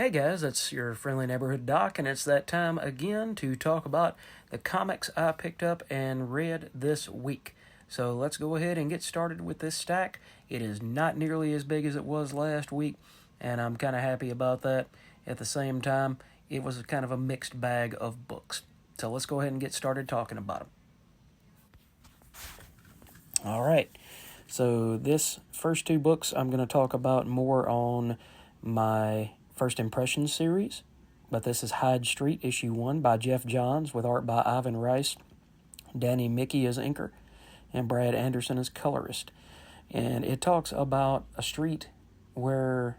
Hey guys, it's your friendly neighborhood doc, and it's that time again to talk about the comics I picked up and read this week. So let's go ahead and get started with this stack. It is not nearly as big as it was last week, and I'm kind of happy about that. At the same time, it was kind of a mixed bag of books. So let's go ahead and get started talking about them. All right, so this first two books I'm going to talk about more on my First Impressions series, but this is Hyde Street, issue 1 by Jeff Johns with art by Ivan Rice, Danny Mickey as inker, and Brad Anderson as colorist. And it talks about a street where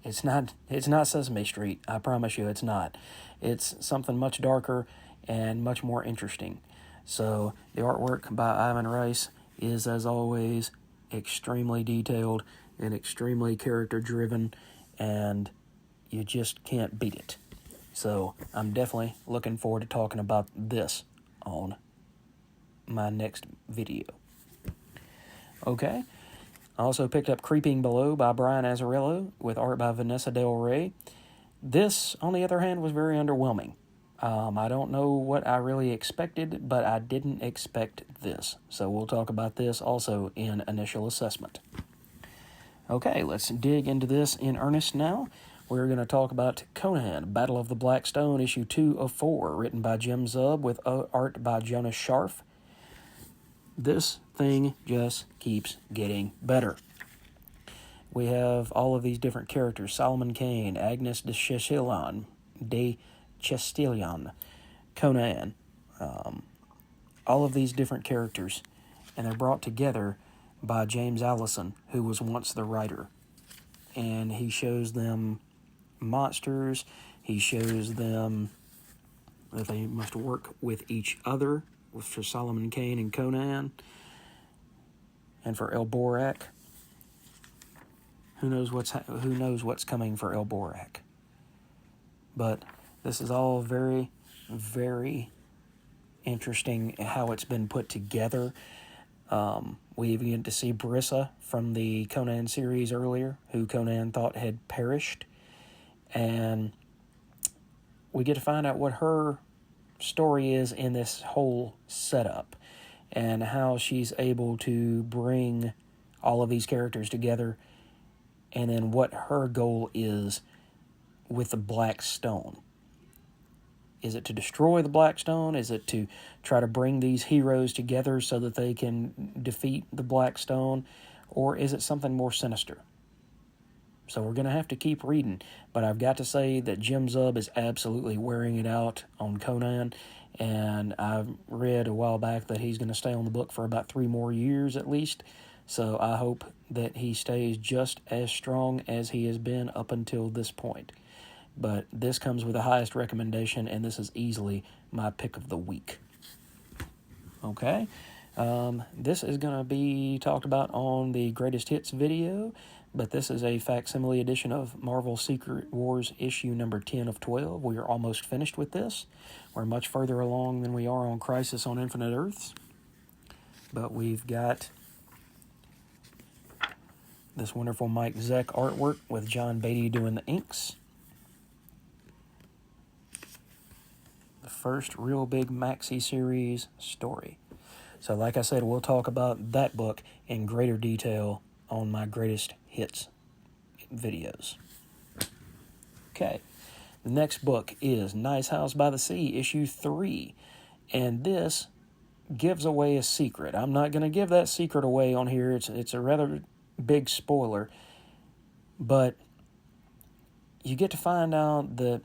it's not Sesame Street. I promise you it's not. It's something much darker and much more interesting. So the artwork by Ivan Rice is, as always, extremely detailed and extremely character-driven, and you just can't beat it. So I'm definitely looking forward to talking about this on my next video. Okay. I also picked up Creeping Below by Brian Azzarello with art by Vanessa Del Rey. This, on the other hand, was very underwhelming. I don't know what I really expected, but I didn't expect this. So we'll talk about this also in initial assessment. Okay, let's dig into this in earnest now. We're going to talk about Conan, Battle of the Blackstone, issue 2 of 4, written by Jim Zub with art by Jonas Scharf. This thing just keeps getting better. We have all of these different characters: Solomon Kane, Agnes de Chastillon, Conan, all of these different characters, and they're brought together by James Allison, who was once the writer. And he shows them monsters. He shows them that they must work with each other, for Solomon Kane and Conan. And for Elborak, who knows what's coming for Elborak. But this is all very, very interesting how it's been put together. We even get to see Brissa from the Conan series earlier, who Conan thought had perished. And we get to find out what her story is in this whole setup, and how she's able to bring all of these characters together, and then what her goal is with the Blackstone. Is it to destroy the Blackstone? Is it to try to bring these heroes together so that they can defeat the Blackstone? Or is it something more sinister? So we're going to have to keep reading. But I've got to say that Jim Zub is absolutely wearing it out on Conan. And I've read a while back that he's going to stay on the book for about 3 more years at least. So I hope that he stays just as strong as he has been up until this point. But this comes with the highest recommendation, and this is easily my pick of the week. Okay, this is going to be talked about on the Greatest Hits video, but this is a facsimile edition of Marvel Secret Wars issue number 10 of 12. We are almost finished with this. We're much further along than we are on Crisis on Infinite Earths. But we've got this wonderful Mike Zeck artwork with John Beatty doing the inks. First real big maxi series story. So like I said, we'll talk about that book in greater detail on my Greatest Hits videos. Okay, the next book is Nice House by the Sea, issue 3, and this gives away a secret. I'm not going to give that secret away on here. It's a rather big spoiler, but you get to find out that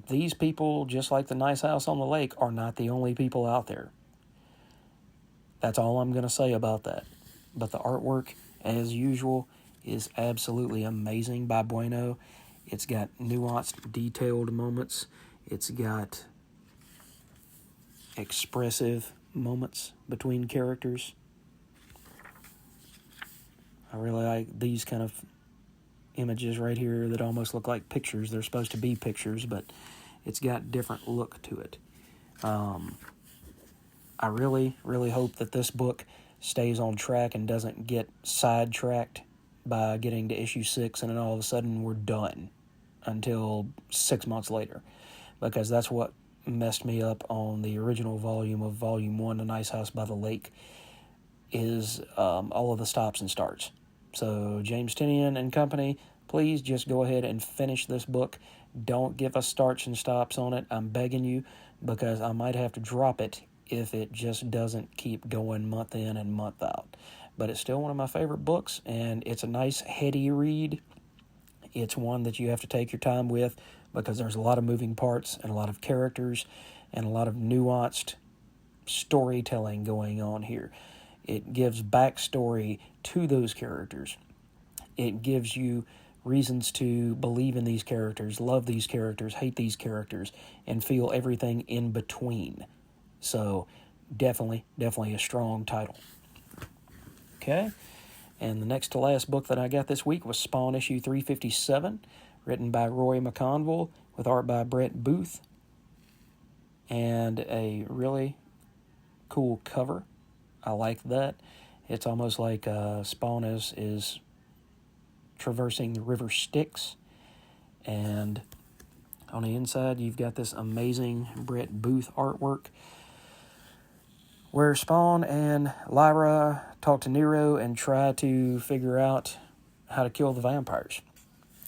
these people, just like the Nice House on the Lake, are not the only people out there. That's all I'm going to say about that. But the artwork, as usual, is absolutely amazing by Bueno. It's got nuanced, detailed moments. It's got expressive moments between characters. I really like these kind of images right here that almost look like pictures. They're supposed to be pictures, but it's got different look to it. I really, really hope that this book stays on track and doesn't get sidetracked by getting to issue 6 and then all of a sudden we're done. until 6 months later, because that's what messed me up on the original volume of Volume 1, A Nice House by the Lake, is all of the stops and starts. So James Tinian and company, please just go ahead and finish this book. Don't give us starts and stops on it. I'm begging you, because I might have to drop it if it just doesn't keep going month in and month out. But it's still one of my favorite books, and it's a nice, heady read. It's one that you have to take your time with, because there's a lot of moving parts and a lot of characters and a lot of nuanced storytelling going on here. It gives backstory to those characters. It gives you reasons to believe in these characters, love these characters, hate these characters, and feel everything in between. So definitely a strong title. Okay, and the next to last book that I got this week was Spawn issue 357, written by Roy McConville with art by Brett Booth, and a really cool cover. I like that. It's almost like Spawn is traversing the river Styx, and on the inside you've got this amazing Brett Booth artwork where Spawn and Lyra talk to Nero and try to figure out how to kill the vampires,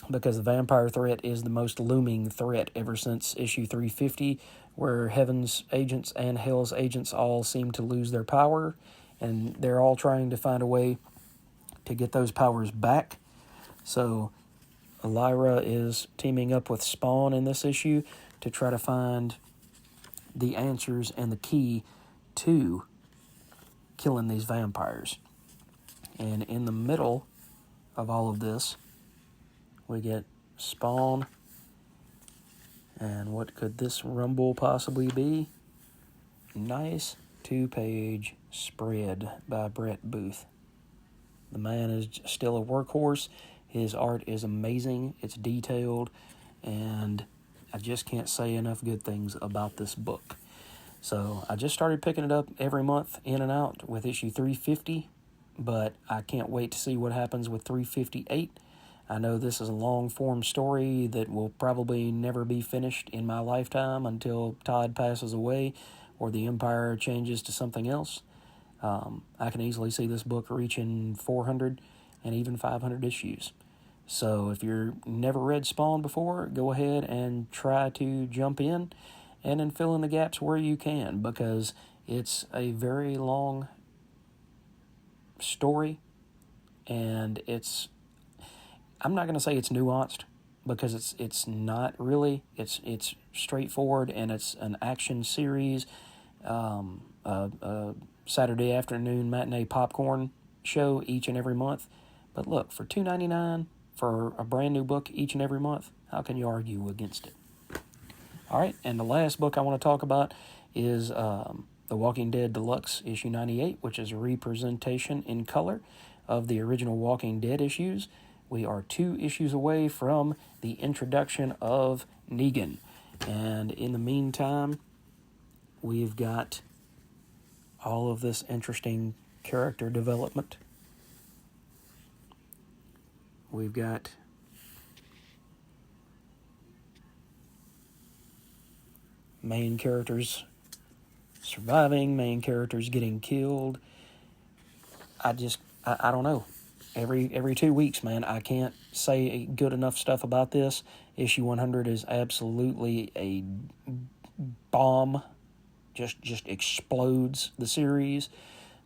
because the vampire threat is the most looming threat ever since issue 350, where Heaven's agents and Hell's agents all seem to lose their power, and they're all trying to find a way to get those powers back. So Lyra is teaming up with Spawn in this issue to try to find the answers and the key to killing these vampires. And in the middle of all of this, we get Spawn, and what could this rumble possibly be? Nice 2-page spread by Brett Booth. The man is still a workhorse. His art is amazing. It's detailed, and I just can't say enough good things about this book. So I just started picking it up every month in and out with issue 350, but I can't wait to see what happens with 358. I know this is a long-form story that will probably never be finished in my lifetime until Todd passes away or the Empire changes to something else. I can easily see this book reaching 400 and even 500 issues. So if you've never read Spawn before, go ahead and try to jump in and then fill in the gaps where you can, because it's a very long story, and I'm not going to say it's nuanced, because it's not really. It's straightforward, and it's an action series, a Saturday afternoon matinee popcorn show each and every month. But look, for $2.99 for a brand new book each and every month, how can you argue against it? All right, and the last book I want to talk about is The Walking Dead Deluxe issue 98, which is a representation in color of the original Walking Dead issues. We are 2 issues away from the introduction of Negan. And in the meantime, we've got all of this interesting character development. We've got main characters surviving, main characters getting killed. I don't know. Every 2 weeks, man, I can't say good enough stuff about this. Issue 100 is absolutely a bomb. Just explodes the series.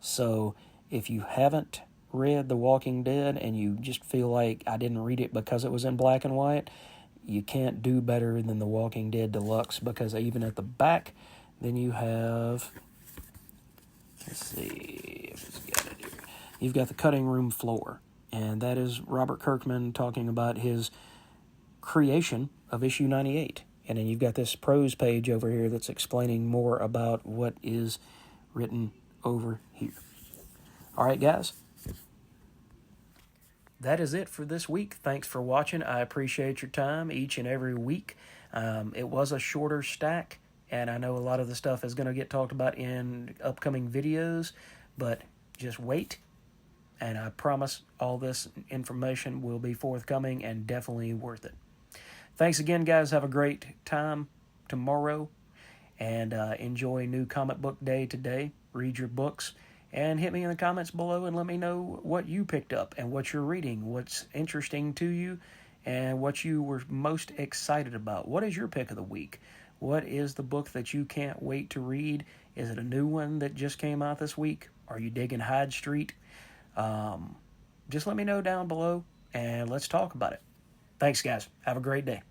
So if you haven't read The Walking Dead and you just feel like I didn't read it because it was in black and white, you can't do better than The Walking Dead Deluxe, because even at the back, then you have, let's see if it's got it here. You've got the cutting room floor, and that is Robert Kirkman talking about his creation of issue 98. And then you've got this prose page over here that's explaining more about what is written over here. All right, guys. That is it for this week. Thanks for watching. I appreciate your time each and every week. It was a shorter stack, and I know a lot of the stuff is going to get talked about in upcoming videos, but just wait, and I promise all this information will be forthcoming and definitely worth it. Thanks again, guys. Have a great time tomorrow, and enjoy New Comic Book Day today. Read your books, and hit me in the comments below and let me know what you picked up and what you're reading, what's interesting to you, and what you were most excited about. What is your pick of the week? What is the book that you can't wait to read? Is it a new one that just came out this week? Are you digging Hyde Street? Just let me know down below, and let's talk about it. Thanks, guys. Have a great day.